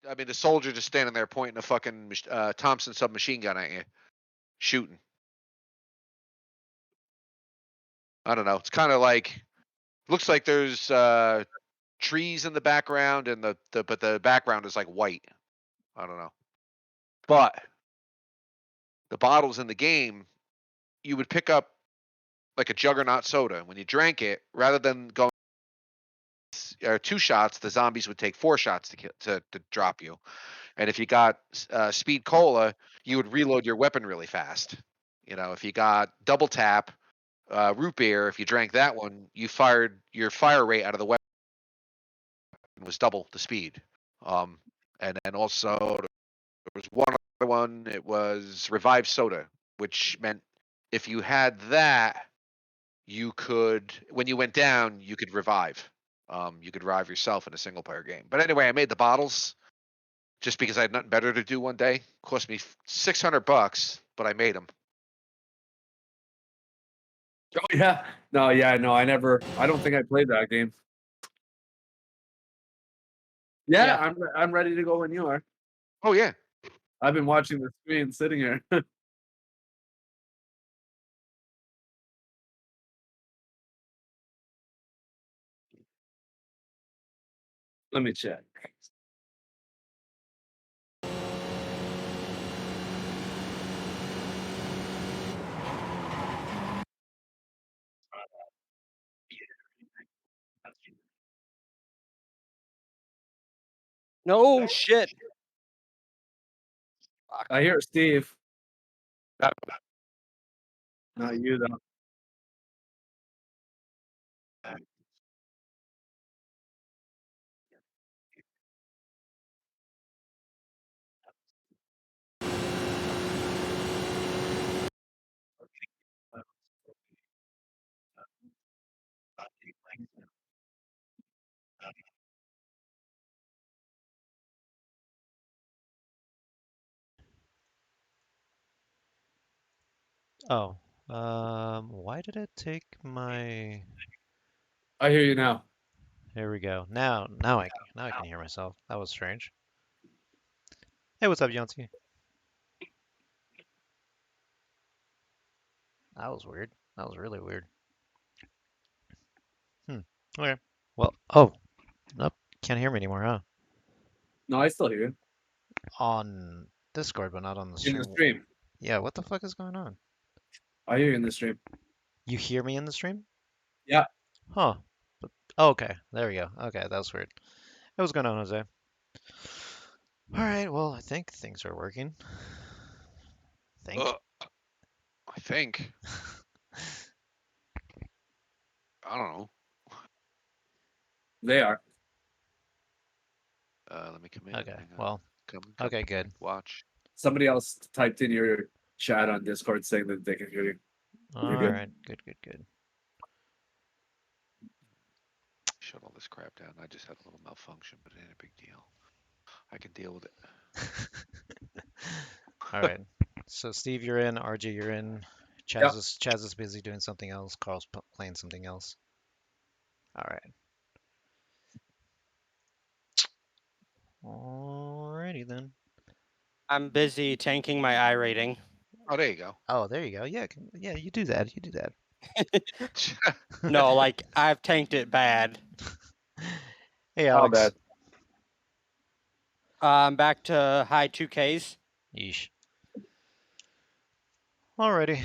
I mean, the soldier just standing there pointing a fucking Thompson submachine gun at you, shooting. I don't know. It's kind of like looks like there's trees in the background, and but the background is like white. I don't know. But the bottles in the game, you would pick up like a Juggernaut soda. When you drank it, rather than going 2 shots, the zombies would take 4 shots to drop you. And if you got Speed Cola, you would reload your weapon really fast. You know, if you got Double Tap, root beer, if you drank that one, you fired your fire rate out of the weapon was double the speed. And then also there was one other one. It was Revive Soda, which meant if you had that, you could, when you went down, you could revive. You could revive yourself in a single player game. But anyway, I made the bottles just because I had nothing better to do one day. Cost me $600, but I made them. Oh yeah, no, I don't think I played that game. Yeah, I'm ready to go when you are. Oh yeah. I've been watching the screen sitting here. Let me check. No shit. I hear Steve. Not you though. Oh, why did it take my? I hear you now. Here we go. Now I can hear myself. That was strange. Hey, what's up, Yancey? That was weird. That was really weird. Okay. Well, oh, nope. Can't hear me anymore, huh? No, I still hear you. On Discord, but not on the In stream. the stream. Yeah, what the fuck is going on? I hear you in the stream. You hear me in the stream? Yeah. Huh. Oh, okay. There we go. Okay, that was weird. Hey, what's going on, Jose? All right. Well, I think things are working. Think. I think. I don't know. They are. Let me come in. Okay. Hang on. Well. Come, Okay. Good. Watch. Somebody else typed in your chat on Discord saying that they can hear you. All You're good. right. Good. Shut all this crap down. I just had a little malfunction, but it ain't a big deal. I can deal with it. All right. So Steve, you're in. RJ, you're in. Chaz is busy doing something else. Carl's playing something else. All right. Alrighty then. I'm busy tanking my I rating. Oh, there you go. Oh, there you go. Yeah, yeah. You do that. You do that. No, like I've tanked it bad. Hey, How Alex. bad? I'm back to high 2Ks. Yeesh. Alrighty.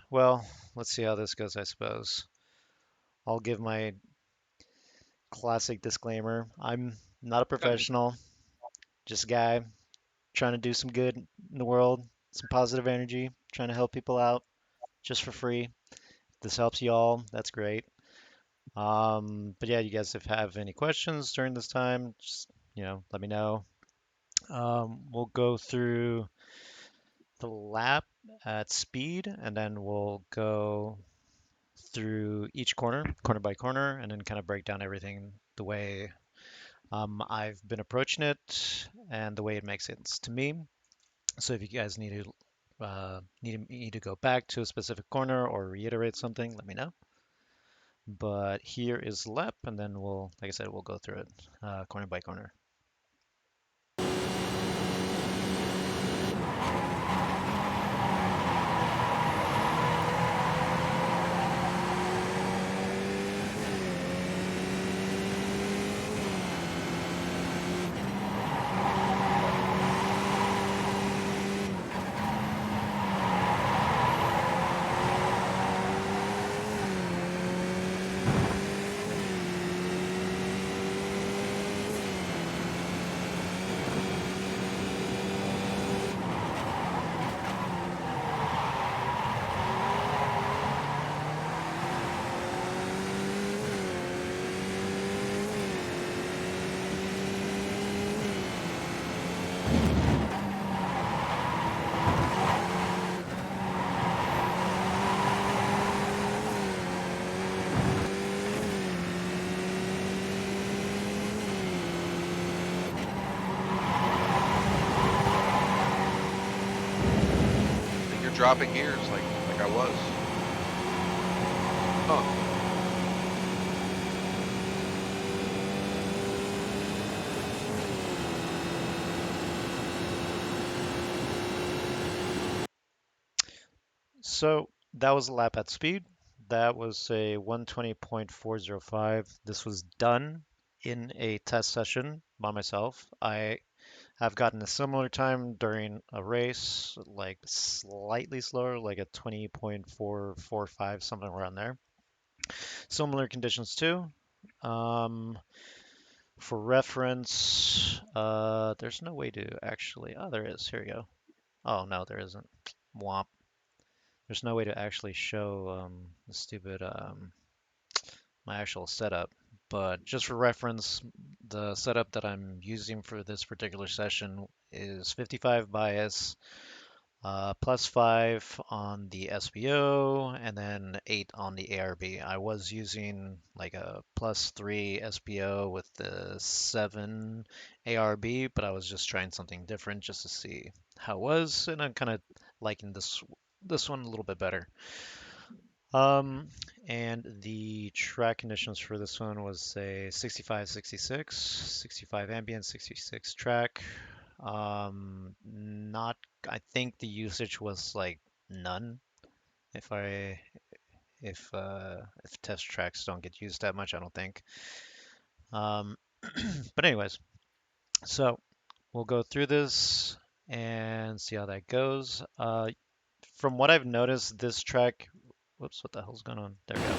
Well, let's see how this goes, I suppose. I'll give my classic disclaimer. I'm not a professional, just a guy trying to do some good in the world, some positive energy, trying to help people out just for free. If this helps you all, that's great. But yeah, you guys if have any questions during this time, just let me know. We'll go through the lap at speed, and then we'll go through each corner by corner, and then kind of break down everything the way I've been approaching it and the way it makes sense to me. So if you guys need me to go back to a specific corner or reiterate something, let me know. But here is lap, and then like I said, we'll go through it corner by corner. dropping gears like I was. Huh. So that was a lap at speed. That was a 120.405. This was done in a test session by myself. I have gotten a similar time during a race, like slightly slower, like a 20.445, something around there. Similar conditions too. Um, for reference, there's no way to actually. Oh, there is. Here we go. Oh no, there isn't. Womp. There's no way to actually show the stupid my actual setup. But just for reference, the setup that I'm using for this particular session is 55 bias, +5 on the SPO, and then 8 on the ARB. I was using like a +3 SPO with the 7 ARB, but I was just trying something different just to see how it was, and I'm kind of liking this one a little bit better. Um, and the track conditions for this one was a 65, 66, 65 ambient, 66 track. Not, I think the usage was like none. If I, if test tracks don't get used that much, I don't think. Um, but anyways, so we'll go through this and see how that goes. From what I've noticed, this track, whoops, what the hell's going on? There we go.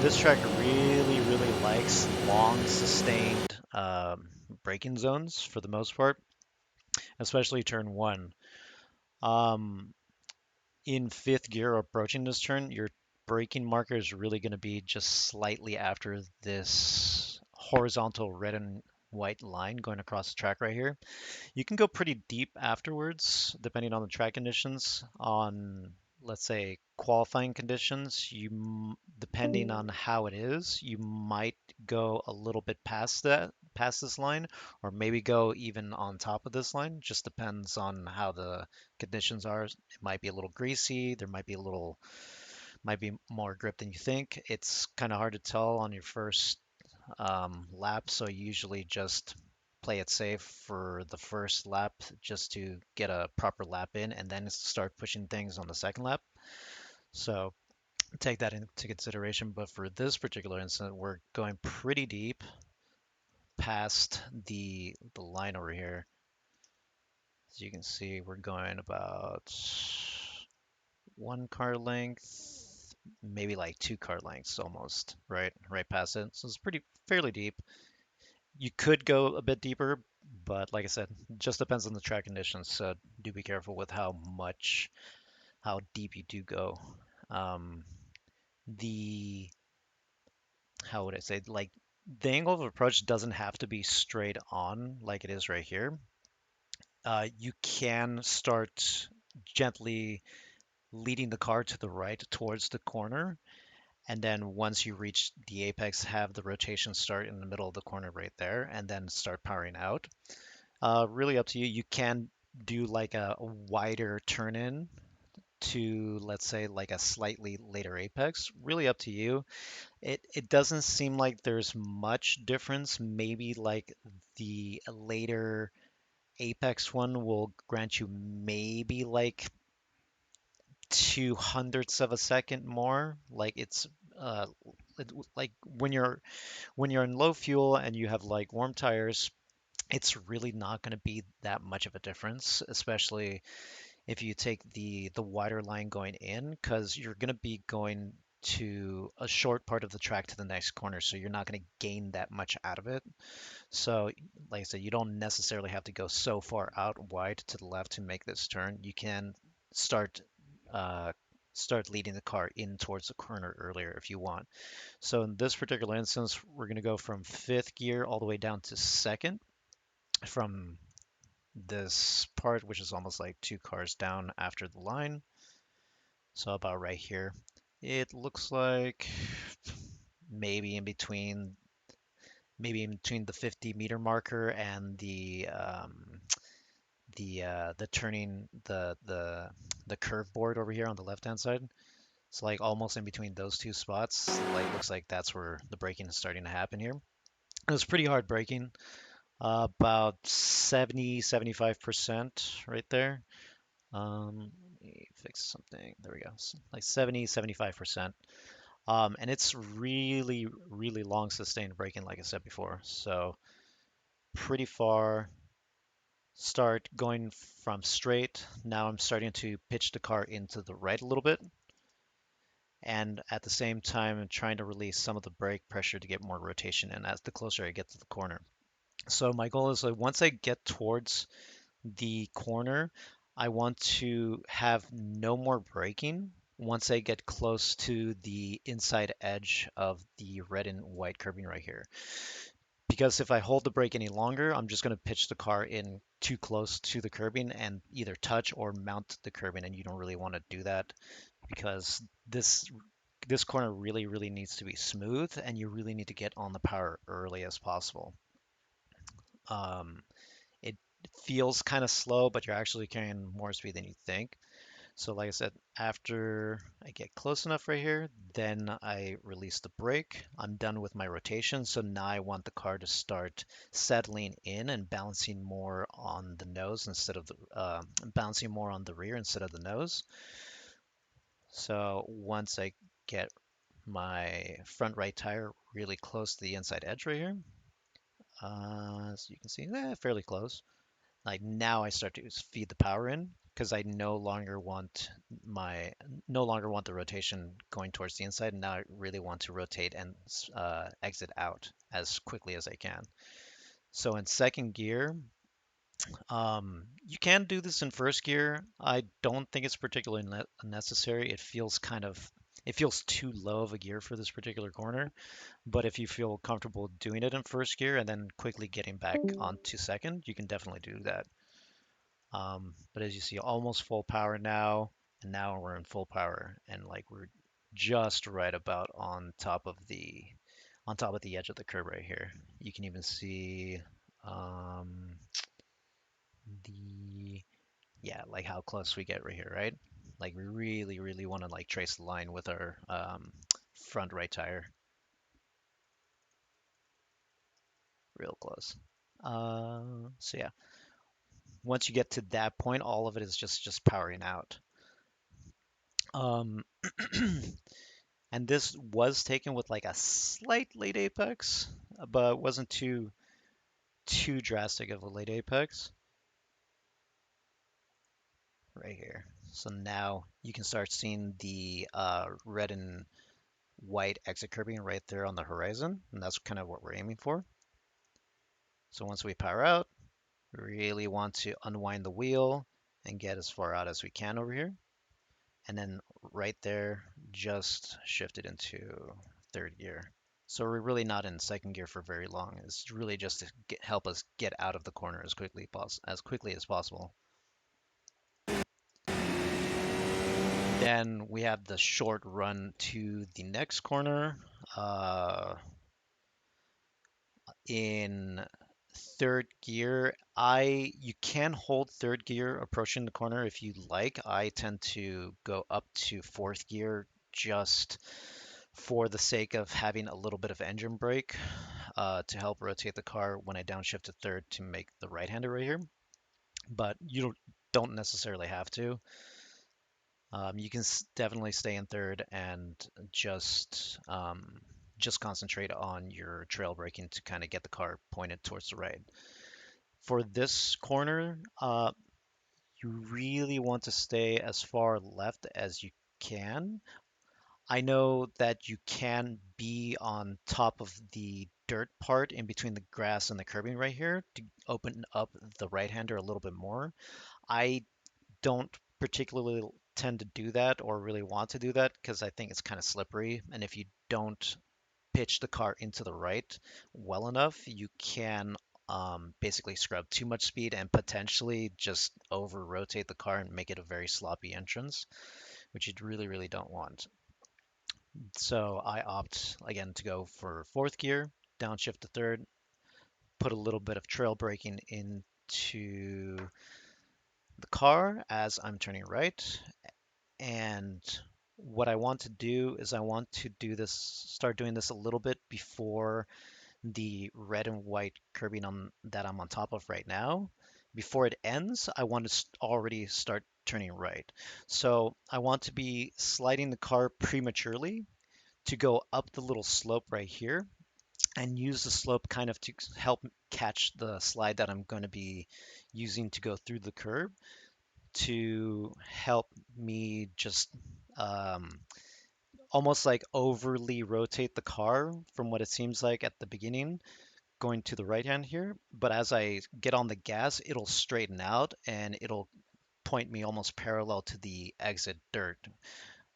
This track really, really likes long, sustained braking zones for the most part, especially turn one. Um, in fifth gear approaching this turn, your braking marker is really going to be just slightly after this horizontal red and white line going across the track right here. You can go pretty deep afterwards, depending on the track conditions. On, let's say, qualifying conditions, depending on how it is, you might go a little bit past this line, or maybe go even on top of this line. Just depends on how the conditions are. It might be a little greasy. There might be more grip than you think. It's kind of hard to tell on your first lap, so you usually just play it safe for the first lap just to get a proper lap in and then start pushing things on the second lap. So take that into consideration. But for this particular incident, we're going pretty deep past the line over here. As you can see, we're going about 1 car length, maybe like 2 car lengths almost, right past it. So it's pretty fairly deep. You could go a bit deeper, but like I said, just depends on the track conditions. So do be careful with how deep you do go. Um, the how would I say, like, the angle of approach doesn't have to be straight on like it is right here. You can start gently leading the car to the right towards the corner, and then once you reach the apex, have the rotation start in the middle of the corner right there, and then start powering out. Really up to you. You can do like a wider turn in to, let's say, like a slightly later apex. Really up to you. It doesn't seem like there's much difference. Maybe like the later apex one will grant you maybe like 200ths of a second more. Like it's uh like when you're in low fuel and you have like warm tires, it's really not going to be that much of a difference, especially if you take the wider line going in, because you're going to be going to a short part of the track to the next corner, so you're not going to gain that much out of it. So, like I said, you don't necessarily have to go so far out wide to the left to make this turn. You can start uh, start leading the car in towards the corner earlier if you want. So in this particular instance, we're going to go from fifth gear all the way down to second from this part, which is almost like 2 cars down after the line. So about right here. It looks like maybe in between the 50-meter marker and the turning the curve board over here on the left hand side. It's like almost in between those two spots. Like looks like that's where the braking is starting to happen here. It was pretty hard braking, about 70-75% right there. Let me fix something. There we go. Like 70-75%. And it's really, really long sustained braking, like I said before. So pretty far. Start going from straight. Now I'm starting to pitch the car into the right a little bit. And at the same time, I'm trying to release some of the brake pressure to get more rotation in as the closer I get to the corner. So my goal is like once I get towards the corner, I want to have no more braking once I get close to the inside edge of the red and white curbing right here. Because if I hold the brake any longer, I'm just going to pitch the car in too close to the curbing and either touch or mount the curbing, and you don't really want to do that because this corner really, really needs to be smooth, and you really need to get on the power early as possible. Um, it feels kind of slow, but you're actually carrying more speed than you think. So like I said, after I get close enough right here, then I release the brake. I'm done with my rotation. So now I want the car to start settling in and bouncing more on the nose instead of the bouncing more on the rear instead of the nose. So once I get my front right tire really close to the inside edge right here, as you can see, fairly close. Like now I start to feed the power in because I no longer want the rotation going towards the inside. And now I really want to rotate and exit out as quickly as I can. So in second gear, you can do this in first gear. I don't think it's particularly necessary. It feels too low of a gear for this particular corner. But if you feel comfortable doing it in first gear and then quickly getting back onto second, you can definitely do that. But as you see, almost full power now, and now we're in full power, and like we're just right about on top of the edge of the curb right here. You can even see um, the yeah, like how close we get right here, right? Like we really, really want to like trace the line with our front right tire, real close. So yeah, once you get to that point, all of it is just powering out. Um, and this was taken with like a slight late apex, but wasn't too drastic of a late apex right here. So now you can start seeing the red and white exit curbing right there on the horizon, and that's kind of what we're aiming for. So once we power out, we really want to unwind the wheel and get as far out as we can over here. And then right there, just shift it into third gear. So we're really not in second gear for very long. It's really just to help us get out of the corner as quickly as possible. Then we have the short run to the next corner. In third gear, you can hold third gear approaching the corner if you like. I tend to go up to fourth gear just for the sake of having a little bit of engine brake to help rotate the car when I downshift to third to make the right-hander right here. But you don't necessarily have to. You can definitely stay in third and just concentrate on your trail braking to kind of get the car pointed towards the right. For this corner, you really want to stay as far left as you can. I know that you can be on top of the dirt part in between the grass and the curbing right here to open up the right-hander a little bit more. I don't particularly tend to do that or really want to do that because I think it's kind of slippery. And if you don't pitch the car into the right well enough, you can basically scrub too much speed and potentially just over rotate the car and make it a very sloppy entrance, which you really, really don't want. So I opt again to go for fourth gear, downshift to third, put a little bit of trail braking into car as I'm turning right. And what I want to do is I want to start doing this a little bit before the red and white curbing that I'm on top of right now. Before it ends, I want to already start turning right. So I want to be sliding the car prematurely to go up the little slope right here and use the slope kind of to help catch the slide that I'm going to be using to go through the curb to help me just um, almost like overly rotate the car from what it seems like at the beginning going to the right hand here. But as I get on the gas, it'll straighten out and it'll point me almost parallel to the exit dirt,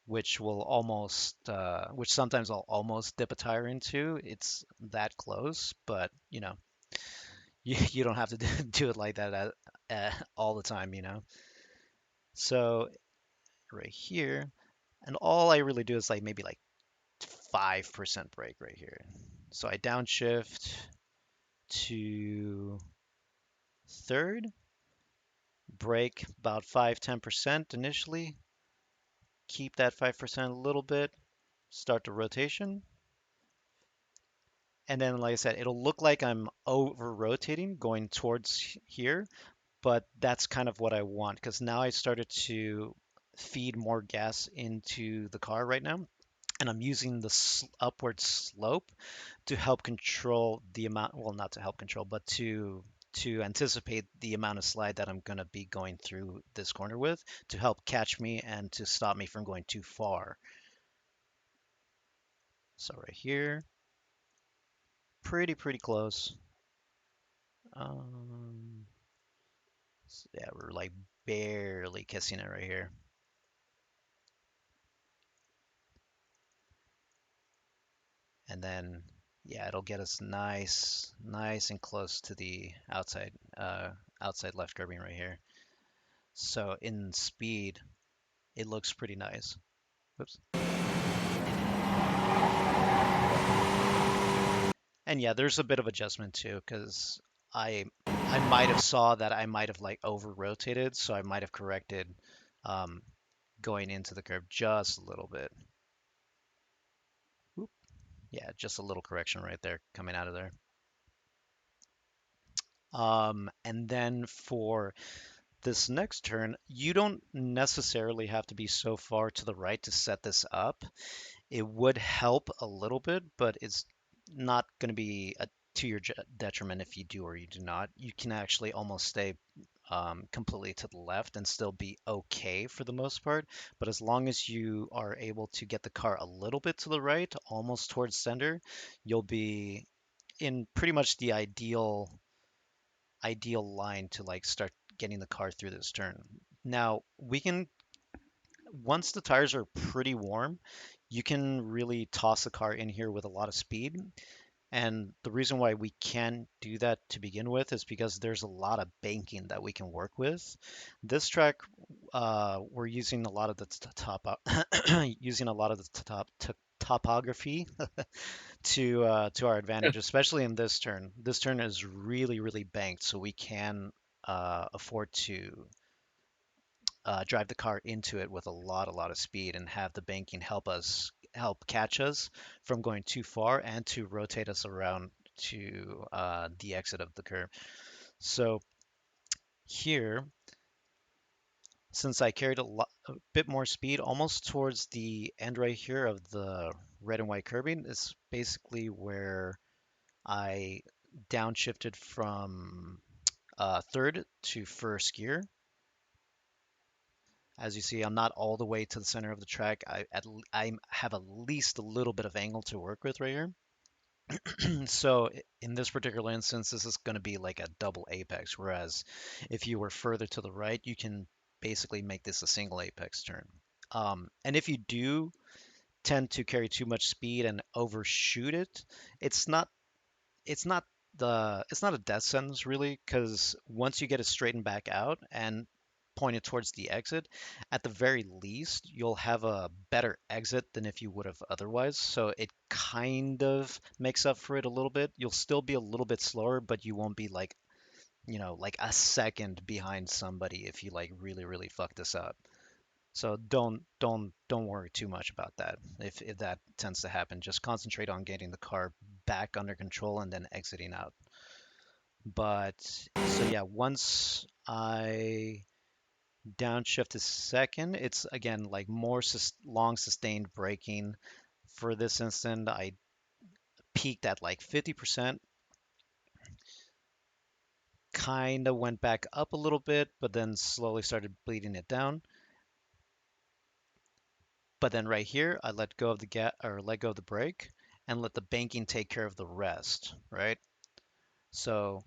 which will which sometimes I'll almost dip a tire into. It's that close, but you don't have to do it like that all the time, So right here, and all I really do is like maybe like 5% brake right here. So I downshift to third, brake about 5-10% initially, keep that 5% a little bit, start the rotation. And then, like I said, it'll look like I'm over rotating going towards here, but that's kind of what I want because now I started to feed more gas into the car right now. And I'm using the upward slope to help control the amount, well, not to help control, but to anticipate the amount of slide that I'm going to be going through this corner with to help catch me and to stop me from going too far. So right here, pretty close. So yeah, we're like barely kissing it right here. And then, yeah, it'll get us nice and close to the outside left curbing right here. So in speed, it looks pretty nice. Whoops. And yeah, there's a bit of adjustment too, because I might have saw that I might have like over rotated, so I might have corrected um, going into the curve just a little bit. Oop. Yeah, just a little correction right there coming out of there. And then for this next turn, you don't necessarily have to be so far to the right to set this up. It would help a little bit, but it's not going to be to your detriment if you do or you do not. You can actually almost stay completely to the left and still be okay for the most part. But as long as you are able to get the car a little bit to the right, almost towards center, you'll be in pretty much the ideal line to like start getting the car through this turn. Now, once the tires are pretty warm, you can really toss the car in here with a lot of speed. And the reason why we can do that to begin with is because there's a lot of banking that we can work with. This track, we're using a lot of the using a lot of the topography to our advantage, especially in this turn. This turn is really banked, so we can afford to drive the car into it with a lot of speed and have the banking help catch us from going too far and to rotate us around to the exit of the curve. So here, since I carried a bit more speed almost towards the end right here of the red and white curbing, is basically where I downshifted from third to first gear. As you see, I'm not all the way to the center of the track. I have at least a little bit of angle to work with right here. So in this particular instance, this is going to be like a double apex, whereas if you were further to the right, you can basically make this a single apex turn. And if you do tend to carry too much speed and overshoot it, it's not it's not it's not a death sentence really, because once you get it straightened back out and pointed towards the exit, at the very least you'll have a better exit than if you would have otherwise. So it kind of makes up for it a little bit. You'll still be a little bit slower, but you won't be like like a second behind somebody if you like really fuck this up. So don't worry too much about that. If that tends to happen, just concentrate on getting the car back under control and then exiting out. But so yeah, once I downshift to second, it's again like more long sustained braking. For this instant, I peaked at like 50%, kind of went back up a little bit, but then slowly started bleeding it down. But then right here, I let go of the let go of the brake and let the banking take care of the rest, right? So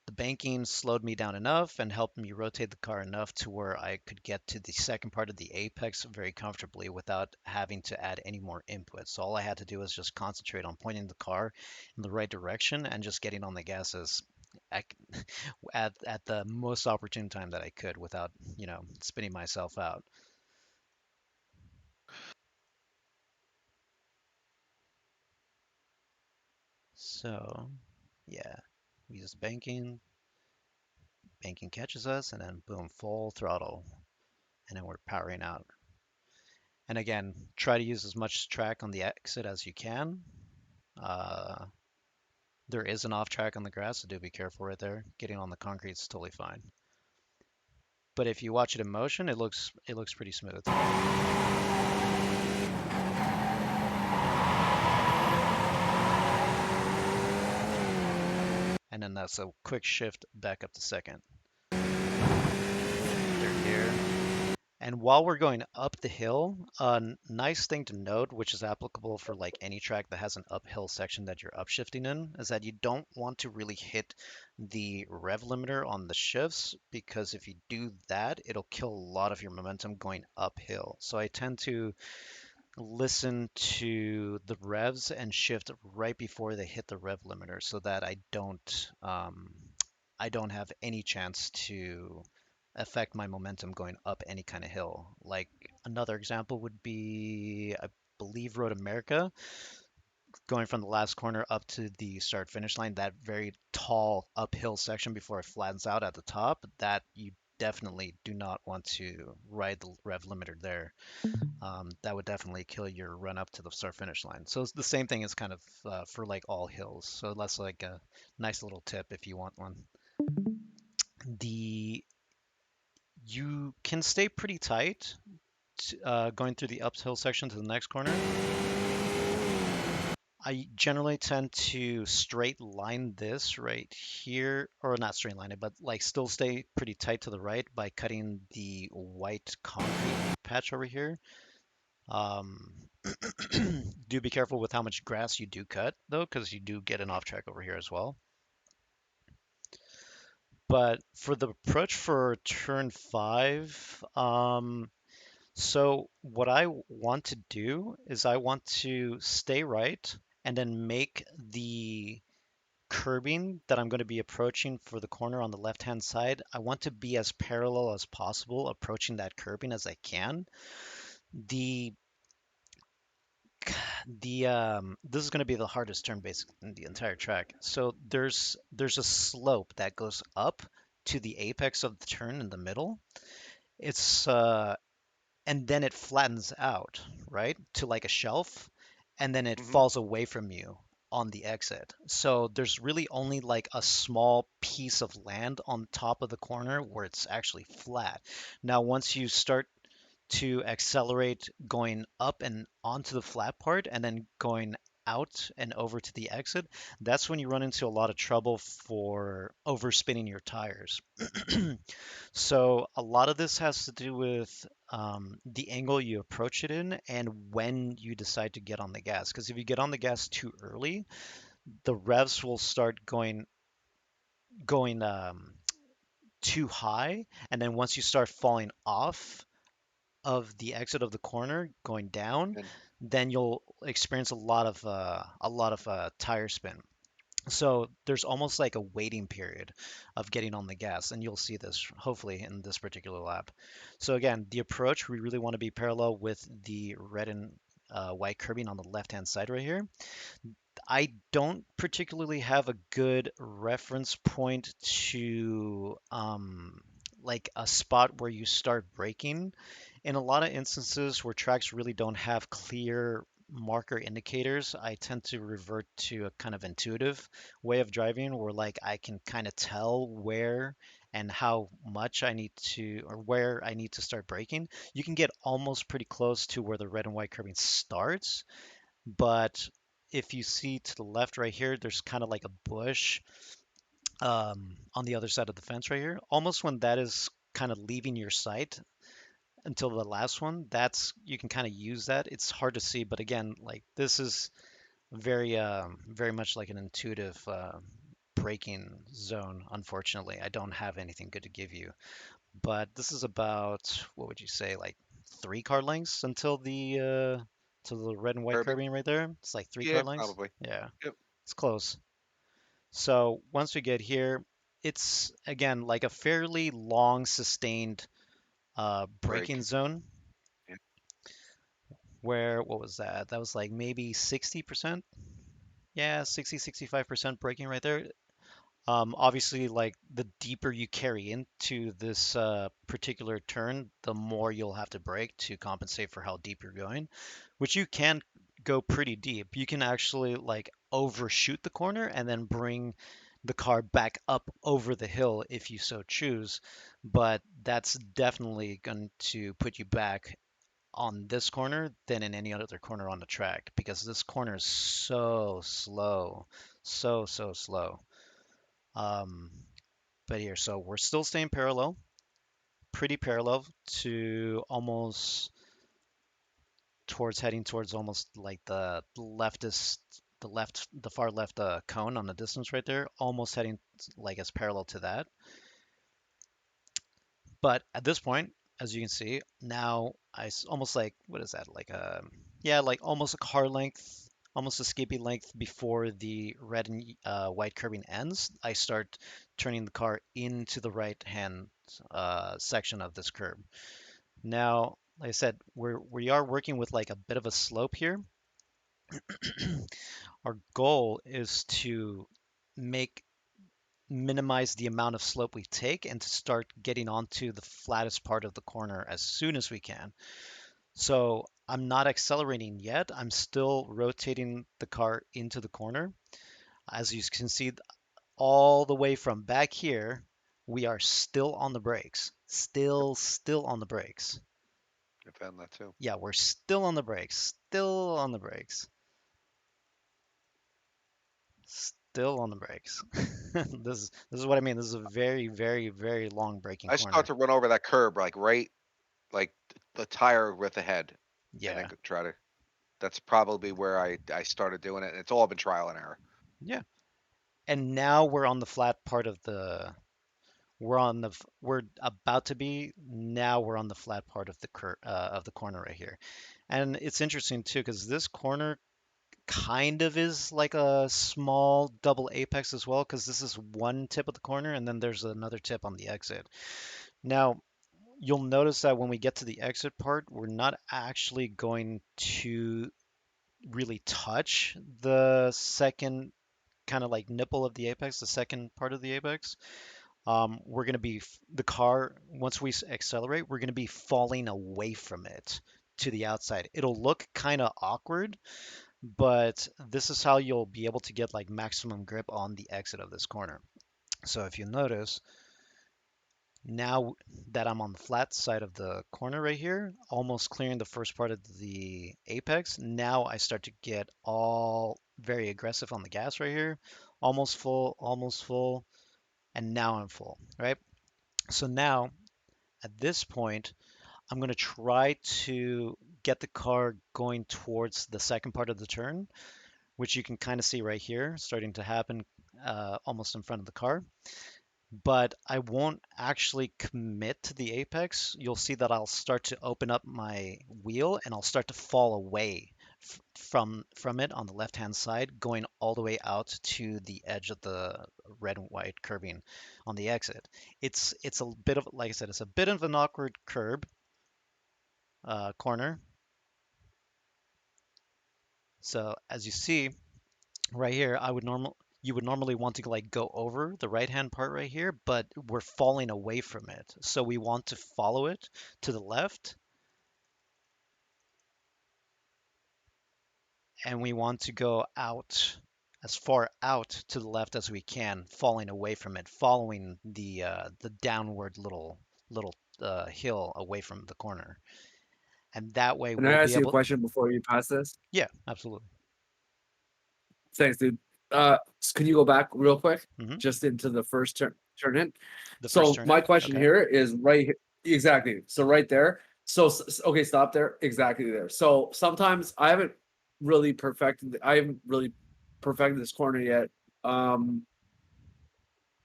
the banking slowed me down enough and helped me rotate the car enough to where I could get to the second part of the apex very comfortably without having to add any more input. So all I had to do was just concentrate on pointing the car in the right direction and just getting on the gases at, at the most opportune time that I could without, spinning myself out. So yeah, we just banking catches us, and then boom, full throttle, and then we're powering out. And again, try to use as much track on the exit as you can. Uh, there is an off track on the grass, so do be careful right there. Getting on the concrete is totally fine. But if you watch it in motion, it looks pretty smooth. And then that's a quick shift back up to second. They're here. And while we're going up the hill, a nice thing to note, which is applicable for like any track that has an uphill section that you're upshifting in, is that you don't want to really hit the rev limiter on the shifts, because if you do that, it'll kill a lot of your momentum going uphill. So I tend to listen to the revs and shift right before they hit the rev limiter so that I don't have any chance to affect my momentum going up any kind of hill. Like another example would be, I believe, Road America, going from the last corner up to the start finish line, that very tall uphill section before it flattens out at the top, that you definitely do not want to ride the rev limiter there. That would definitely kill your run up to the start finish line. So it's the same thing as kind of for like all hills. So that's like a nice little tip if you want one. The You can stay pretty tight going through the uphill section to the next corner. I generally tend to straight line this right here, or not straight line it, but like still stay pretty tight to the right by cutting the white concrete patch over here. Um, do be careful with how much grass you do cut, though, because you do get an off track over here as well. But for the approach for turn 5, so what I want to do is I want to stay right and then make the curbing that I'm going to be approaching for the corner on the left-hand side. I want to be as parallel as possible approaching that curbing as I can. The This is going to be the hardest turn basically in the entire track. So there's a slope that goes up to the apex of the turn in the middle. It's and then it flattens out, right, to like a shelf, and then it Mhm. falls away from you on the exit. So there's really only like a small piece of land on top of the corner where it's actually flat. Now, once you start to accelerate going up and onto the flat part and then going out and over to the exit, that's when you run into a lot of trouble for overspinning your tires. So a lot of this has to do with the angle you approach it in and when you decide to get on the gas. Because if you get on the gas too early, the revs will start going too high, and then once you start falling off of the exit of the corner going down, And then you'll experience a lot of tire spin. So there's almost like a waiting period of getting on the gas, and you'll see this hopefully in this particular lap. So again, the approach, we really want to be parallel with the red and white curbing on the left-hand side right here. I don't particularly have a good reference point to like a spot where you start braking. In a lot of instances where tracks really don't have clear marker indicators, I tend to revert to a kind of intuitive way of driving where like I can kind of tell where and how much I need to or where I need to start braking. You can get almost pretty close to where the red and white curving starts, but if you see to the left right here, there's kind of like a bush on the other side of the fence right here. Almost when that is kind of leaving your sight until the last one, that's you can kind of use that. It's hard to see, but again, like this is very much like an intuitive braking zone. Unfortunately, I don't have anything good to give you, but this is about what would you say, like 3 car lengths until the to the red and white Curbing? curving right there. It's like three Yeah, car lengths. probably. Yeah, Yep. it's close. So once we get here, it's again like a fairly long sustained braking Break. zone Yeah. where what was that? That was like maybe 60%. Yeah, 65% braking right there. Obviously, like the deeper you carry into this particular turn, the more you'll have to brake to compensate for how deep you're going, which you can go pretty deep. You can actually like overshoot the corner and then bring the car back up over the hill if you so choose, but that's definitely going to put you back on this corner than in any other corner on the track because this corner is so slow, so slow. Um, but here, so we're still staying parallel, pretty parallel to almost towards heading towards almost like the leftist, the far left cone on the distance right there, almost heading like as parallel to that. But at this point, as you can see, now almost like, what is that? Like yeah, like almost a car length, almost a Skippy length before the red and white curving ends. I start turning the car into the right hand section of this curb. Now, like I said, we are working with like a bit of a slope here. Our goal is to make minimize the amount of slope we take and to start getting onto the flattest part of the corner as soon as we can. So I'm not accelerating yet. I'm still rotating the car into the corner. As you can see, all the way from back here, we are still on the brakes. Yep. Still on the brakes. I found that too. Yeah, we're still on the brakes. Still on the brakes. Still on the brakes. This is what I mean. This is a very long braking I start corner. to run over that curb like right, like the tire with the head, and then Yeah. try to. That's probably where I started doing it, and it's all been trial and error. Yeah. And now we're on the flat part of we're about to be now we're on the flat part of of the corner right here. And it's interesting too because this corner kind of is like a small double apex as well because this is one tip of the corner and then there's another tip on the exit. Now, you'll notice that when we get to the exit part, we're not actually going to really touch the second kind of like nipple of the apex, the second part of the apex. We're going to be the car, once we accelerate, we're going to be falling away from it to the outside. It'll look kind of awkward, but this is how you'll be able to get like maximum grip on the exit of this corner. So if you notice, now that I'm on the flat side of the corner right here, almost clearing the first part of the apex, now I start to get all very aggressive on the gas right here. Almost full, and now I'm full, right? So now at this point, I'm going to try to get the car going towards the second part of the turn, which you can kind of see right here starting to happen almost in front of the car. But I won't actually commit to the apex. You'll see that I'll start to open up my wheel and I'll start to fall away from it on the left hand side, going all the way out to the edge of the red and white curving on the exit. It's a bit of, like I said, it's a bit of an awkward curb corner. So as you see, right here, you would normally want to like go over the right-hand part right here, but we're falling away from it. So we want to follow it to the left, and we want to go out as far out to the left as we can, falling away from it, following the downward little hill away from the corner. And that way Can I we'll be ask you a able. question before you pass this? Yeah, absolutely. Thanks, dude. Can you go back real quick, Hmm. just into the first turn in? The first So turn my in. question Okay. here is right here. Exactly. So right there. So okay, stop there. Exactly there. So sometimes I haven't really perfected this corner yet. Um,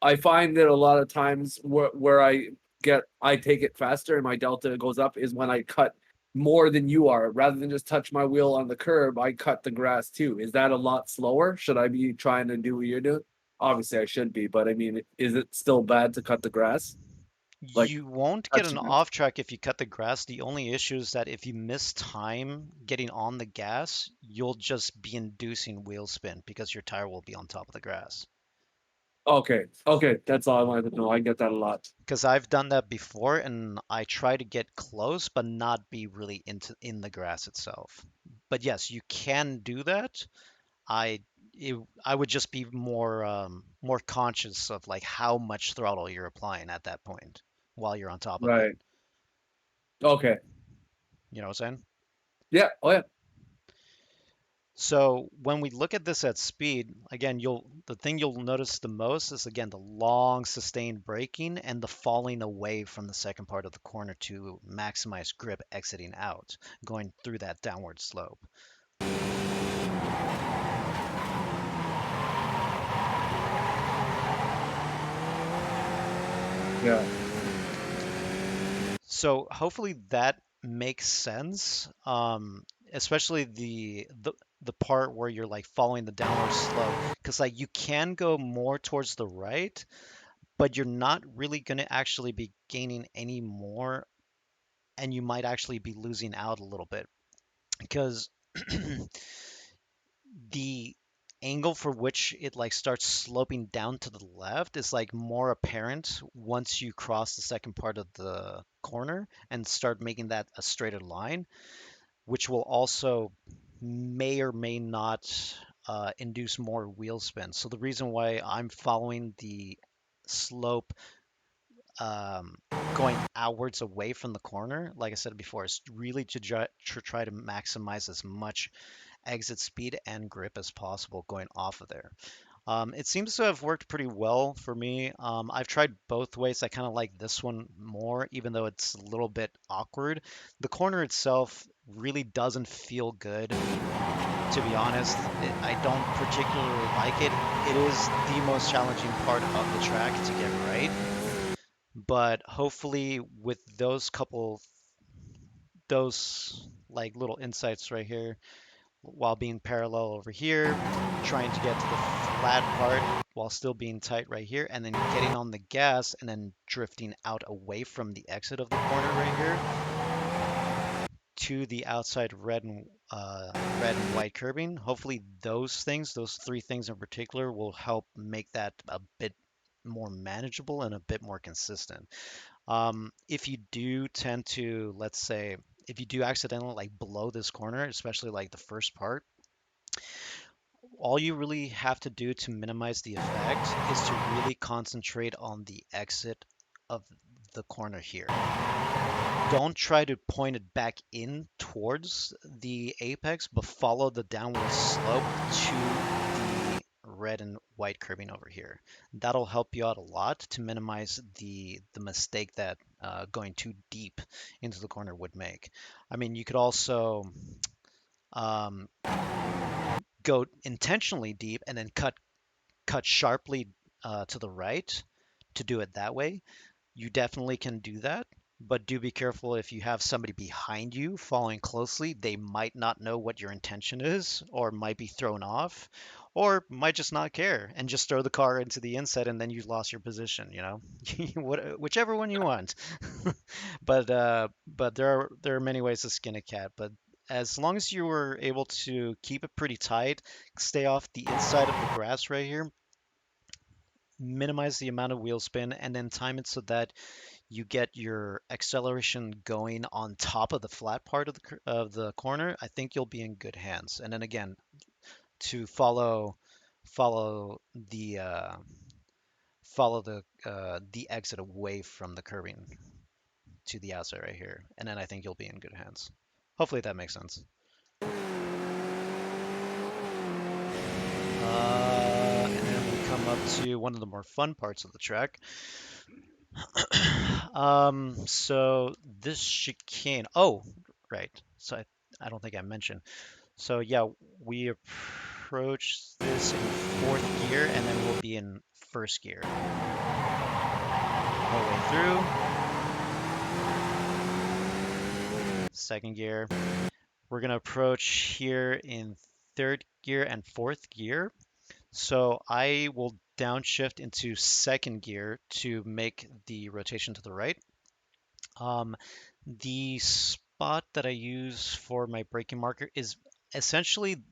I find that a lot of times where I take it faster and my delta goes up is when I cut more than you are. Rather than just touch my wheel on the curb, I cut the grass too. Is that a lot slower? Should I be trying to do what you're doing? Obviously I should be, but I mean, is it still bad to cut the grass? Like You won't get an touching it? off track if you cut the grass. The only issue is that if you miss time getting on the gas, you'll just be inducing wheel spin because your tire will be on top of the grass. Okay. Okay. That's all I wanted to know. I get that a lot. Because I've done that before and I try to get close but not be really in the grass itself. But yes, you can do that. I I would just be more conscious of like how much throttle you're applying at that point while you're on top of it. Right. Okay. You know what I'm saying? Yeah. Oh yeah. So when we look at this at speed, again, the thing you'll notice the most is again the long sustained braking and the falling away from the second part of the corner to maximize grip exiting out, going through that downward slope. Yeah. So hopefully that makes sense. Especially the part where you're like following the downward slope, because like you can go more towards the right, but you're not really going to actually be gaining any more, and you might actually be losing out a little bit because the angle for which it like starts sloping down to the left is like more apparent once you cross the second part of the corner and start making that a straighter line, which will also may or may not induce more wheel spin. So the reason why I'm following the slope um, going outwards away from the corner, like I said before, is really to try to maximize as much exit speed and grip as possible going off of there. It seems to have worked pretty well for me. I've tried both ways. I kind of like this one more, even though it's a little bit awkward. The corner itself really doesn't feel good, to be honest. I don't particularly like it. It is the most challenging part of the track to get right. But hopefully, with those like little insights right here, while being parallel over here, trying to get to the flat part while still being tight right here, and then getting on the gas and then drifting out away from the exit of the corner right here to the outside red and white curbing. Hopefully those three things in particular, will help make that a bit more manageable and a bit more consistent. If you do tend to, let's say, if you do accidentally like blow this corner, especially like the first part, all you really have to do to minimize the effect is to really concentrate on the exit of the corner here. Don't try to point it back in towards the apex, but follow the downward slope to the red and white curving over here. That'll help you out a lot to minimize the mistake that going too deep into the corner would make. I mean, you could also um, go intentionally deep and then cut sharply to the right to do it that way. You definitely can do that, but do be careful if you have somebody behind you following closely. They might not know what your intention is, or might be thrown off, or might just not care and just throw the car into the inside, and then you lost your position. You know, whichever one you want. But there are many ways to skin a cat. But as long as you were able to keep it pretty tight, stay off the inside of the grass right here, minimize the amount of wheel spin, and then time it so that you get your acceleration going on top of the flat part of the corner, I think you'll be in good hands. And then again, to follow the exit away from the curbing to the outside right here, and then I think you'll be in good hands. Hopefully that makes sense. And then we come up to one of the more fun parts of the track. So this chicane. Oh, right. So I don't think I mentioned. So yeah, we approach this in fourth gear, and then we'll be in first gear. All the way through. Second gear. We're gonna approach here in third gear and fourth gear. So I will downshift into second gear to make the rotation to the right. The spot that I use for my braking marker is essentially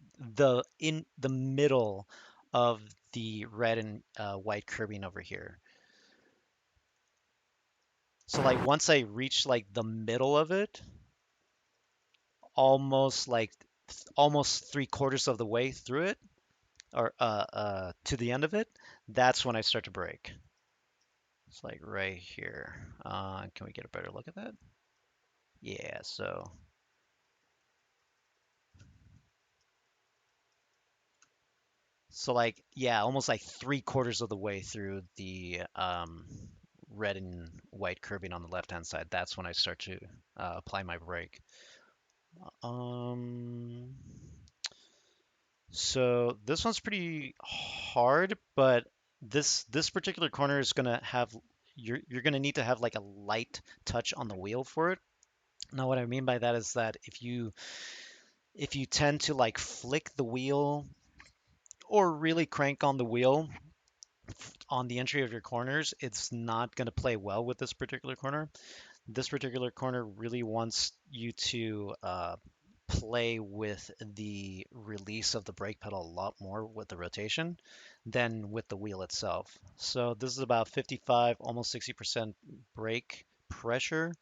in the middle of the red and white curbing over here. So like once I reach like the middle of it, almost like almost 3/4 of the way through it, or to the end of it, that's when I start to brake. It's like right here. Can we get a better look at that? Yeah, so like yeah, almost like 3/4 of the way through the red and white curbing on the left hand side. That's when I start to apply my brake. Um, so this one's pretty hard, but this particular corner is gonna have you're gonna need to have like a light touch on the wheel for it. Now, what I mean by that is that if you tend to like flick the wheel or really crank on the wheel on the entry of your corners, it's not going to play well with this particular corner. This particular corner really wants you to play with the release of the brake pedal a lot more with the rotation than with the wheel itself. So this is about 55, almost 60% brake pressure.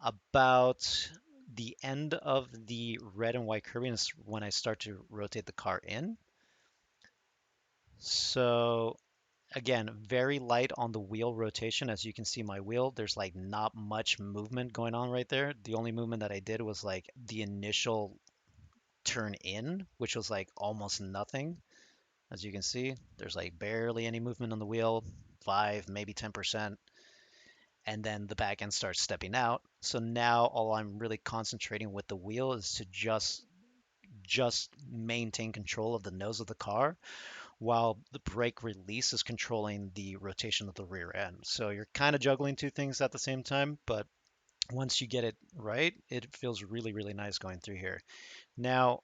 About the end of the red and white curbing is when I start to rotate the car in. So again, very light on the wheel rotation. As you can see my wheel, there's like not much movement going on right there. The only movement that I did was like the initial turn in, which was like almost nothing. As you can see, there's like barely any movement on the wheel, 5, maybe 10%. And then the back end starts stepping out. So now all I'm really concentrating with the wheel is to just maintain control of the nose of the car while the brake release is controlling the rotation of the rear end. So you're kind of juggling two things at the same time, but once you get it right, it feels really, really nice going through here. Now,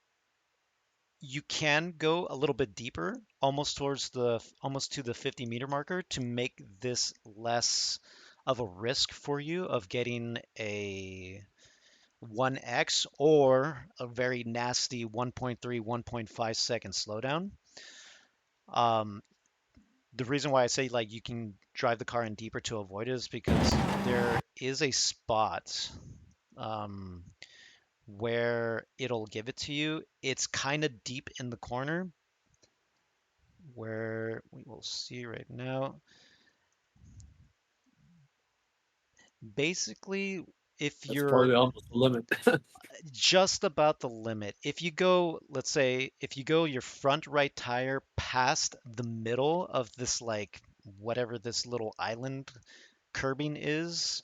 you can go a little bit deeper, almost to the 50-meter marker to make this less of a risk for you of getting a 1x or a very nasty 1.3, 1.5 second slowdown. The reason why I say like you can drive the car in deeper to avoid it is because there is a spot um, where it'll give it to you. It's kind of deep in the corner where we will see right now. Basically, if That's you're probably almost the limit. just about the limit, if you go, let's say, if you go your front right tire past the middle of this, like whatever this little island curbing is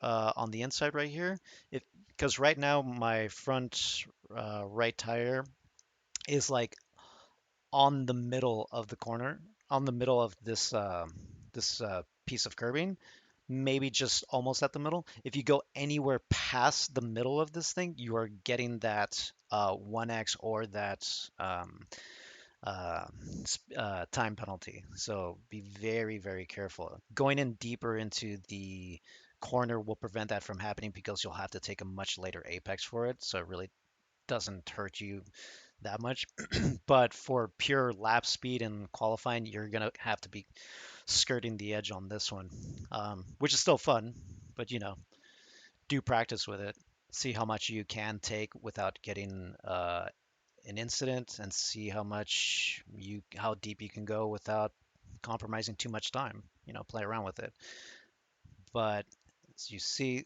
on the inside right here, if because right now my front right tire is like on the middle of the corner, on the middle of this piece of curbing, maybe just almost at the middle. If you go anywhere past the middle of this thing, you are getting that 1x or that uh, time penalty. So be very, very careful. Going in deeper into the corner will prevent that from happening because you'll have to take a much later apex for it. So really doesn't hurt you that much. But for pure lap speed and qualifying, you're gonna have to be skirting the edge on this one, which is still fun, but do practice with it. See how much you can take without getting an incident, and see how deep you can go without compromising too much time. Play around with it. But as you see,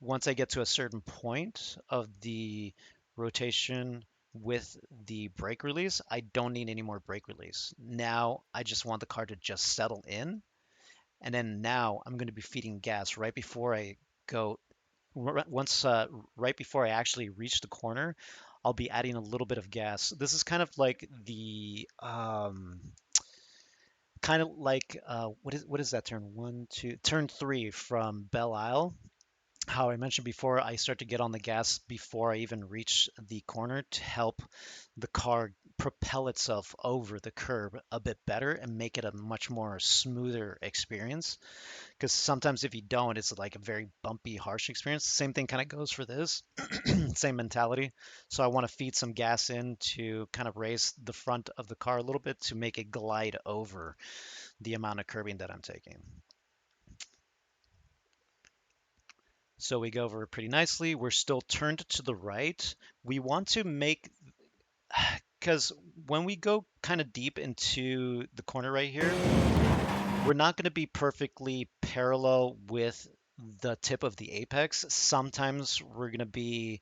once I get to a certain point of the rotation with the brake release, I don't need any more brake release. Now I just want the car to just settle in. And then now I'm going to be feeding gas right before I go. Once right before I actually reach the corner, I'll be adding a little bit of gas. This is kind of like the what is that turn? Turn three from Belle Isle. How I mentioned before, I start to get on the gas before I even reach the corner to help the car propel itself over the curb a bit better and make it a much more smoother experience. Because sometimes if you don't, it's like a very bumpy, harsh experience. Same thing kind of goes for this. Same mentality. So I want to feed some gas in to kind of raise the front of the car a little bit to make it glide over the amount of curbing that I'm taking. So we go over it pretty nicely. We're still turned to the right. We want to make, because when we go kind of deep into the corner right here, we're not going to be perfectly parallel with the tip of the apex. Sometimes we're going to be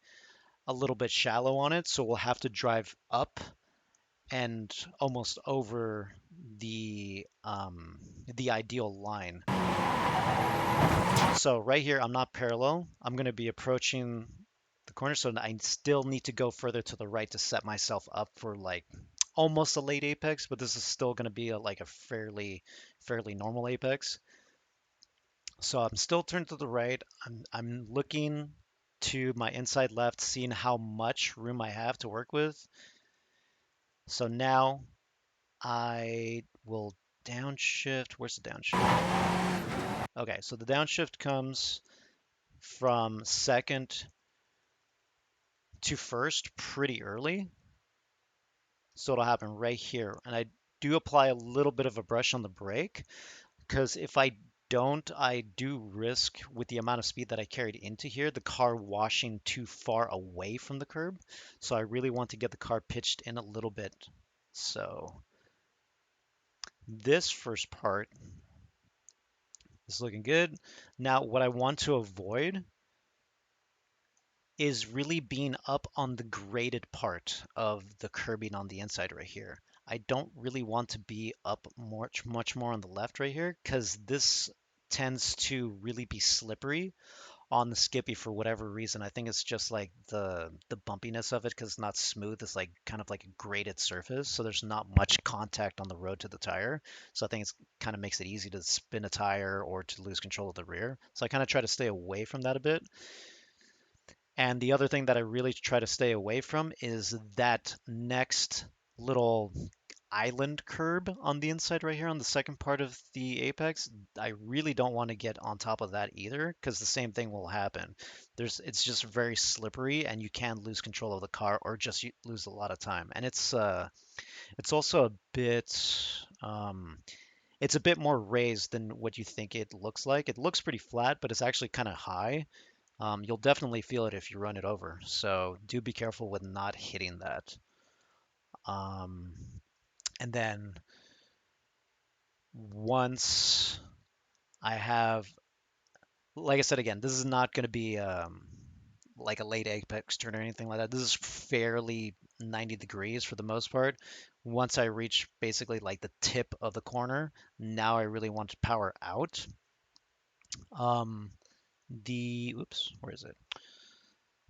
a little bit shallow on it, so we'll have to drive up and almost over the ideal line. So right here, I'm not parallel. I'm going to be approaching the corner, so I still need to go further to the right to set myself up for like almost a late apex, but this is still going to be like a fairly normal apex. So I'm still turned to the right. I'm looking to my inside left, seeing how much room I have to work with. So now I will downshift. Where's the downshift? Okay, so the downshift comes from second to first pretty early. So it'll happen right here. And I do apply a little bit of a brush on the brake, because if I don't, I do risk, with the amount of speed that I carried into here, the car washing too far away from the curb. So I really want to get the car pitched in a little bit. So this first part is looking good. Now what I want to avoid is really being up on the graded part of the curbing on the inside right here. I don't really want to be up much more on the left right here, because this tends to really be slippery on the Skippy for whatever reason. I think it's just like the bumpiness of it, because it's not smooth. It's like kind of like a graded surface, so there's not much contact on the road to the tire. So I think it's kind of makes it easy to spin a tire or to lose control of the rear. So I kind of try to stay away from that a bit. And the other thing that I really try to stay away from is that next little island curb on the inside right here on the second part of the apex. I really don't want to get on top of that either, because the same thing will happen. It's just very slippery, and you can lose control of the car or just lose a lot of time. And it's also a bit it's a bit more raised than what you think it looks like. It looks pretty flat, but it's actually kind of high. You'll definitely feel it if you run it over, so do be careful with not hitting that. Um, and then once I have, like I said again, this is not going to be like a late apex turn or anything like that. This is fairly 90 degrees for the most part. Once I reach basically like the tip of the corner, now I really want to power out. Oops, where is it?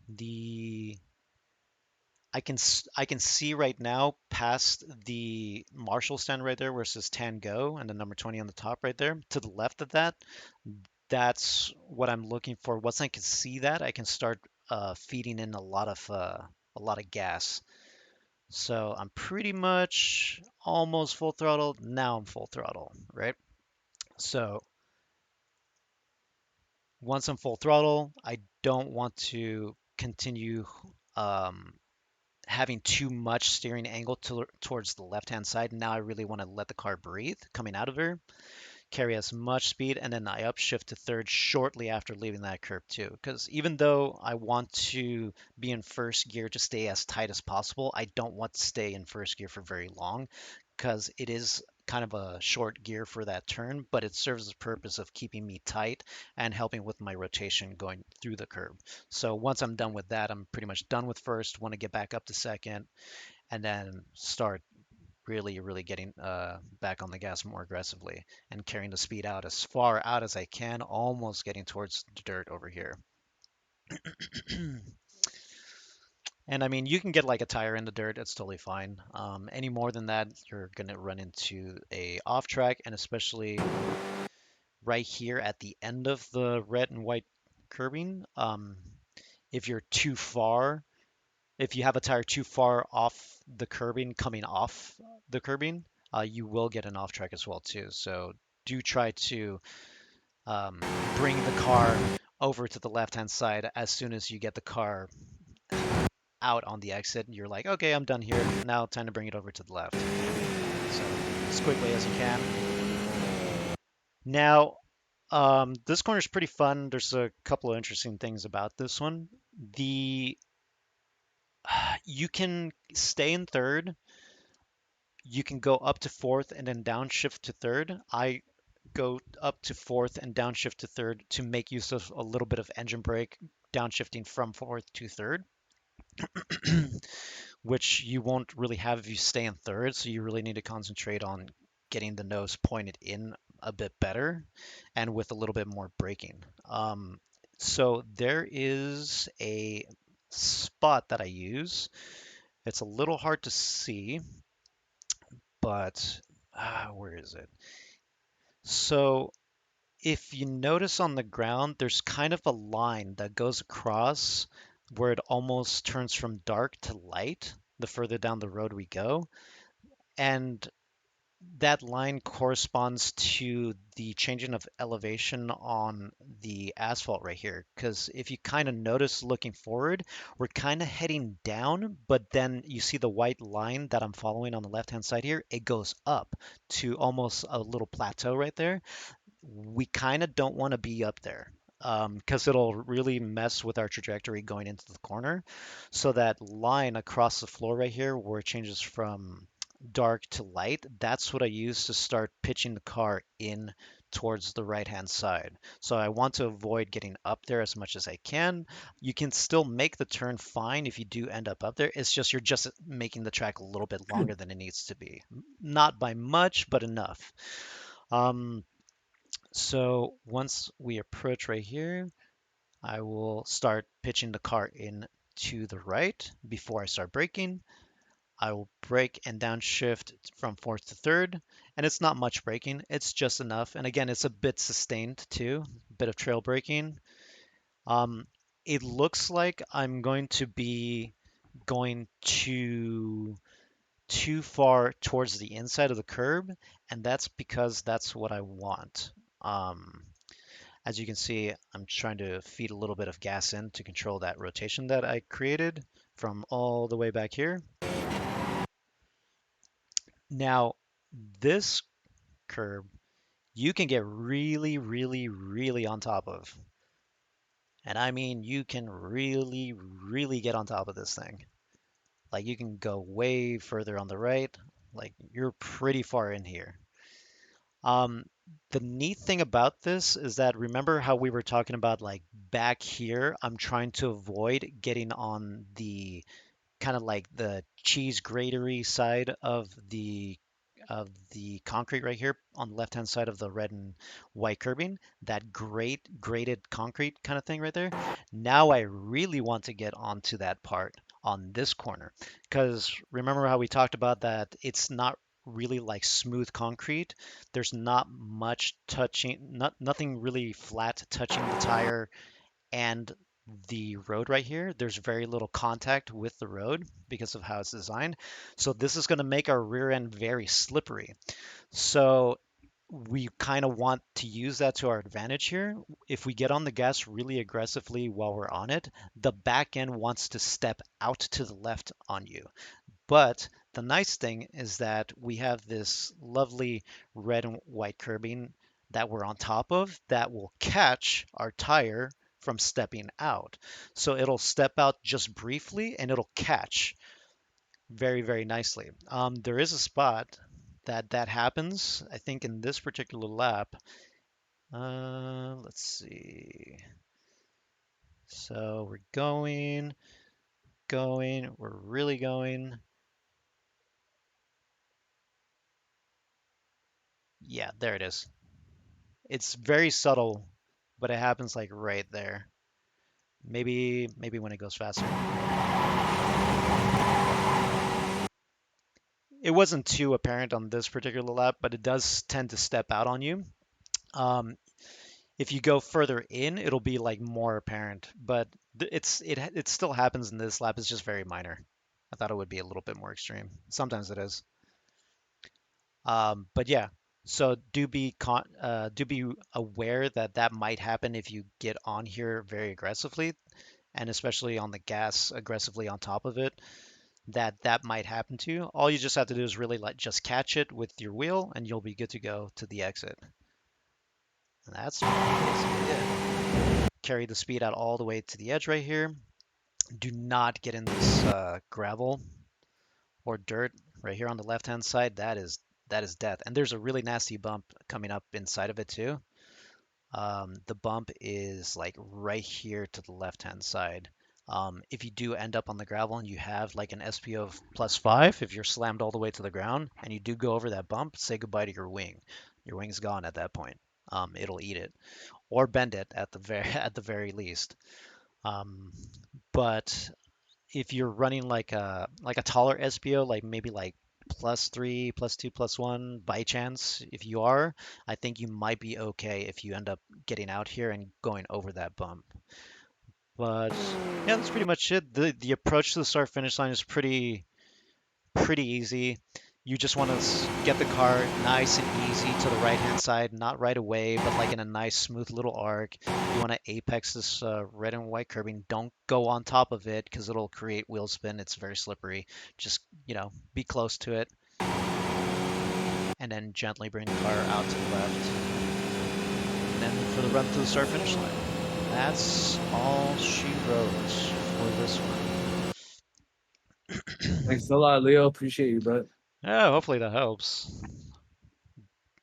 The I can see right now past the Marshall stand right there where it says Tango and the number 20 on the top right there. To the left of that, that's what I'm looking for. Once I can see that, I can start feeding in a lot of gas. So I'm pretty much almost full throttle. Now I'm full throttle, right? So once I'm full throttle, I don't want to continue um, having too much steering angle towards the left-hand side. Now I really want to let the car breathe coming out of her, carry as much speed, and then I upshift to third shortly after leaving that curb too. Because even though I want to be in first gear to stay as tight as possible, I don't want to stay in first gear for very long because it is kind of a short gear for that turn, but it serves the purpose of keeping me tight and helping with my rotation going through the curb. So once I'm done with that, I'm pretty much done with first, want to get back up to second, and then start really, really getting back on the gas more aggressively and carrying the speed out as far out as I can, almost getting towards the dirt over here. And I mean, you can get like a tire in the dirt, it's totally fine. Any more than that, you're gonna run into a off track, and especially right here at the end of the red and white curbing, if you're too far, if you have a tire too far off the curbing, coming off the curbing, you will get an off track as well too. So do try to um, bring the car over to the left hand side as soon as you get the car out on the exit. You're like, okay, I'm done here. Now time to bring it over to the left. So as quickly as you can. Now, this corner is pretty fun. There's a couple of interesting things about this one. You can stay in third. You can go up to fourth and then downshift to third. I go up to fourth and downshift to third to make use of a little bit of engine brake, downshifting from fourth to third, which you won't really have if you stay in third. So you really need to concentrate on getting the nose pointed in a bit better and with a little bit more braking. So there is a spot that I use. It's a little hard to see, but where is it? So if you notice on the ground, there's kind of a line that goes across where it almost turns from dark to light the further down the road we go. And that line corresponds to the changing of elevation on the asphalt right here. Because if you kind of notice looking forward, we're kind of heading down, but then you see the white line that I'm following on the left hand side here. It goes up to almost a little plateau right there. We kind of don't want to be up there because it'll really mess with our trajectory going into the corner. So that line across the floor right here where it changes from dark to light, that's what I use to start pitching the car in towards the right hand side. So I want to avoid getting up there as much as I can. You can still make the turn fine if you do end up there. It's just you're just making the track a little bit longer than it needs to be. Not by much, but enough. Um, so once we approach right here, I will start pitching the car in to the right before I start braking. I will brake and downshift from fourth to third, and it's not much braking, it's just enough. And again, it's a bit sustained too, a bit of trail braking. Um, it looks like I'm going to be going too far towards the inside of the curb, and that's because that's what I want. Um, as you can see, I'm trying to feed a little bit of gas in to control that rotation that I created from all the way back here. Now, this curb, you can get really, really, really on top of. And I mean, you can really, really get on top of this thing. Like you can go way further on the right. Like you're pretty far in here. Um, the neat thing about this is that remember how we were talking about like back here, I'm trying to avoid getting on the kind of like the cheese gratery side of the concrete right here on the left hand side of the red and white curbing, that grated concrete kind of thing right there. Now I really want to get onto that part on this corner because remember how we talked about that it's not really like smooth concrete. There's not much touching, nothing really flat touching the tire and the road right here. There's very little contact with the road because of how it's designed. So this is going to make our rear end very slippery. So we kind of want to use that to our advantage here. If we get on the gas really aggressively while we're on it, the back end wants to step out to the left on you. But the nice thing is that we have this lovely red and white curbing that we're on top of that will catch our tire from stepping out. So it'll step out just briefly and it'll catch very, very nicely. There is a spot that happens, I think, in this particular lap. Let's see. So we're going, we're really going. Yeah, there it is. It's very subtle, but it happens like right there. Maybe when it goes faster. It wasn't too apparent on this particular lap, but it does tend to step out on you. Um, if you go further in, it'll be like more apparent, but it still happens in this lap. It's just very minor. I thought it would be a little bit more extreme. Sometimes it is. But yeah, so do be aware that that might happen if you get on here very aggressively, and especially on the gas aggressively on top of it. That might happen to you. All you just have to do is really like just catch it with your wheel, and you'll be good to go to the exit. And that's basically it. Carry the speed out all the way to the edge right here. Do not get in this gravel or dirt right here on the left hand side. That is death. And there's a really nasty bump coming up inside of it too. The bump is like right here to the left hand side. If you do end up on the gravel and you have like an SPO of +5, if you're slammed all the way to the ground and you do go over that bump, say goodbye to your wing. Your wing's gone at that point. It'll eat it or bend it at the very at the very least. Um, but if you're running like a taller SPO, like maybe like +3, +2, +1 by chance, if you are, I think you might be okay if you end up getting out here and going over that bump. But yeah, that's pretty much it. The approach to the start finish line is pretty easy. You just want to get the car nice and easy to the right hand side, not right away, but like in a nice smooth little arc. You want to apex this red and white curbing. Don't go on top of it because it'll create wheel spin. It's very slippery. Just, be close to it and then gently bring the car out to the left. And then for the run to the start finish line. That's all she wrote for this one. Thanks a lot, Leo. Appreciate you, bro. Yeah, hopefully that helps.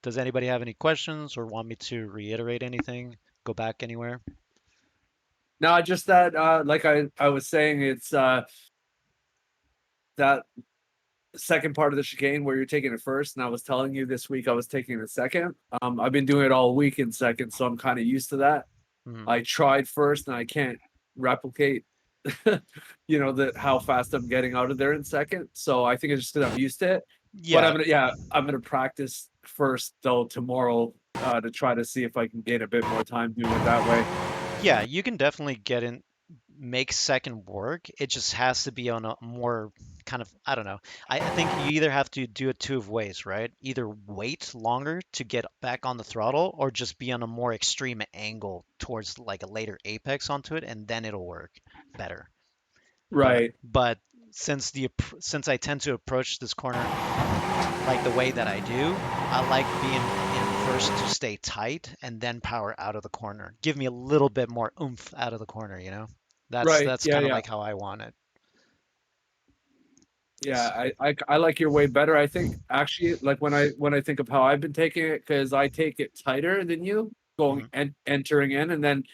Does anybody have any questions or want me to reiterate anything? Go back anywhere? No, just that like I was saying, it's that second part of the chicane where you're taking it first, and I was telling you this week I was taking it second. I've been doing it all week in second, so I'm kind of used to that. Mhm. I tried first and I can't replicate that how fast I'm getting out of there in second. So I think it's just because I'm used to it. But I'm gonna practice first though tomorrow to try to see if I can gain a bit more time doing it that way. Yeah, you can definitely make second work. It just has to be on a more kind of, I don't know. I think you either have to do it two of ways, right? Either wait longer to get back on the throttle or just be on a more extreme angle towards like a later apex onto it, and then it'll work better. Right. But since I tend to approach this corner like the way that I do, I like being in first to stay tight and then power out of the corner. Give me a little bit more oomph out of the corner, That's Yeah, kind of yeah. like how I want it. Yeah, I like your way better. I think actually, like when I think of how I've been taking it, because I take it tighter than you going and entering in, and then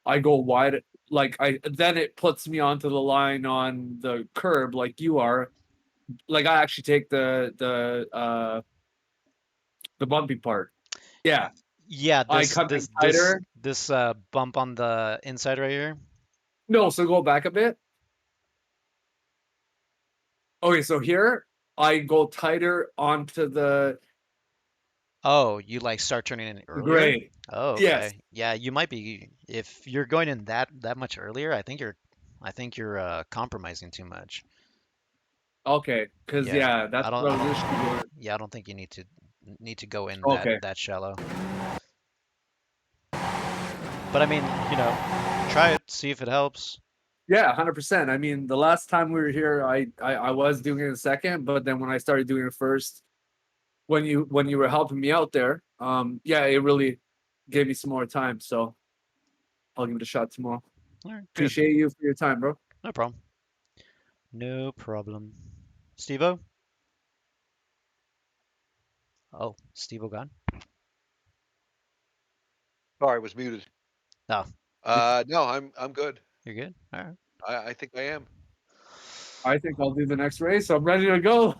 I go wide. Like then it puts me onto the line on the curb, like you are. Like I actually take the bumpy part. Yeah, Yeah, I this come in this this tighter. this bump on the inside right here. No, so go back a bit. Okay, so here I go tighter onto the Oh, you like start turning in earlier? gray. Oh, Yes. okay. Yeah, you might be if you're going in that much earlier, I think you're compromising too much. Okay, because Yeah, yeah, that's I don't what I I was don't initially doing. yeah, I don't think you need to need to go in Okay. that shallow. But I mean, try it, see if it helps. Yeah, 100%. I mean, the last time we were here, I was doing it in second, but then when I started doing it first, when you were helping me out there, yeah, it really gave me some more time. So I'll give it a shot tomorrow. All right, good. Appreciate you for your time, bro. No problem. No problem. Steve-O? Oh, Steve-O gone? Sorry, I was muted. No, No, I'm good. you're good? All right. I think I am. I think I'll do the next race. I'm ready to go.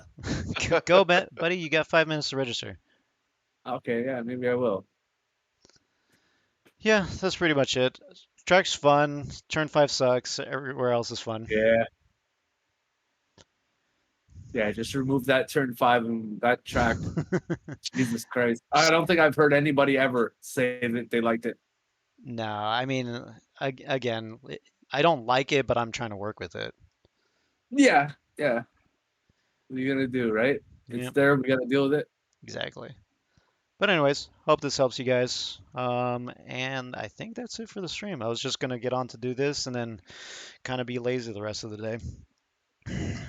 Go, buddy. You got 5 minutes to register. Okay, yeah, maybe I will. Yeah, that's pretty much it. Track's fun. Turn 5 sucks. Everywhere else is fun. Yeah. Yeah, just remove that turn 5 and that track. Jesus Christ. I don't think I've heard anybody ever say that they liked it. No, I mean, again, I don't like it, but I'm trying to work with it. Yeah, yeah. What are you gonna do, right? It's Yep, there, we gotta deal with it. exactly. But anyways, hope this helps you guys. And I think that's it for the stream. I was just gonna get on to do this and then kind of be lazy the rest of the day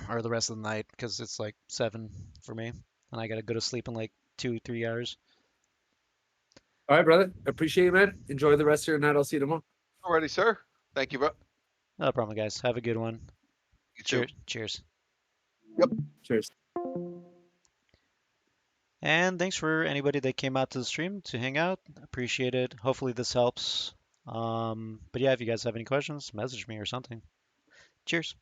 or the rest of the night because it's like 7 for me, and I gotta go to sleep in like 2, 3 hours. All right, brother. Appreciate you, man. Enjoy the rest of your night. I'll see you tomorrow. Alrighty, sir. Thank you, bro. No problem, guys. Have a good one. You too. Cheers. Cheers. And thanks for anybody that came out to the stream to hang out. Appreciate it. Hopefully this helps. But yeah, if you guys have any questions, message me or something. Cheers.